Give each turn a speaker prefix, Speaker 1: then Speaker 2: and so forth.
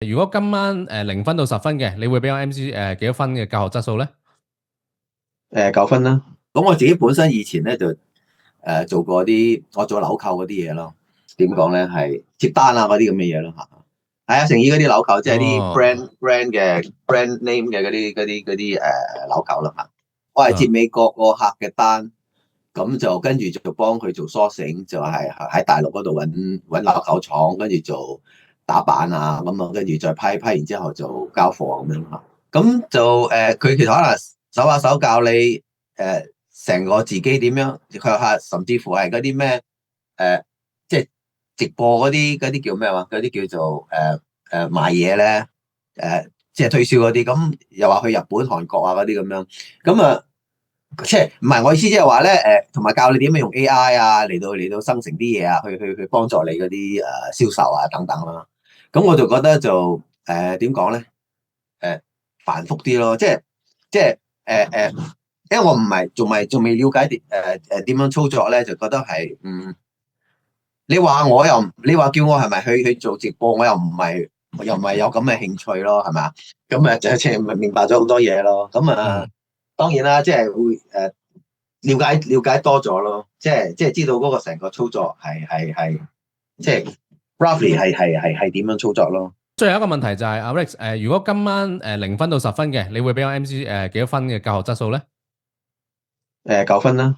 Speaker 1: 如果今晚0分到10分嘅，你會俾我 MC 幾多分嘅教學質素咧？9
Speaker 2: 分啦。咁我自己本身以前咧就做過我做紐扣嗰啲嘢咯。點講咧，係接單啊嗰啲咁嘅嘢咯嚇。係啊，誠意嗰啲紐扣，即係啲
Speaker 1: 哦，brand
Speaker 2: name 嘅嗰啲紐扣啦嚇。我係接
Speaker 1: 嗯，
Speaker 2: 美國個客嘅單，咁就跟住就幫佢做 sourcing，就係喺大陸嗰度揾紐扣廠，跟住做打板啊，咁啊跟住再批完之後就交貨咁樣嚇。咁就佢其實可能手把手教你成個自己點樣，佢係甚至乎係嗰啲咩即係直播嗰啲叫咩話？嗰啲叫做賣嘢咧，即係推銷嗰啲，咁又話去日本、韓國啊嗰啲咁樣，咁啊即係唔係我意思，即係話咧同埋教你點樣用 AI 啊嚟到生成啲嘢啊，去幫助你嗰啲銷售啊等等啦。咁我就覺得就點講咧？繁複啲咯，即係因為我唔係仲未了解點樣操作咧，就覺得係你話叫我係咪去做直播，我又唔係有咁嘅興趣咯，係咪啊？咁就明白咗好多嘢咯。咁
Speaker 1: 嗯。
Speaker 2: 當然啦，即係會了解多咗咯，即係知道嗰個成個操作係即係 roughly 係點樣操作咯。
Speaker 1: 最後一個問題就係阿 Rex，如果今晚0分到10分嘅，你會俾我 MC 幾多分嘅教學質素咧？9
Speaker 2: 分啦。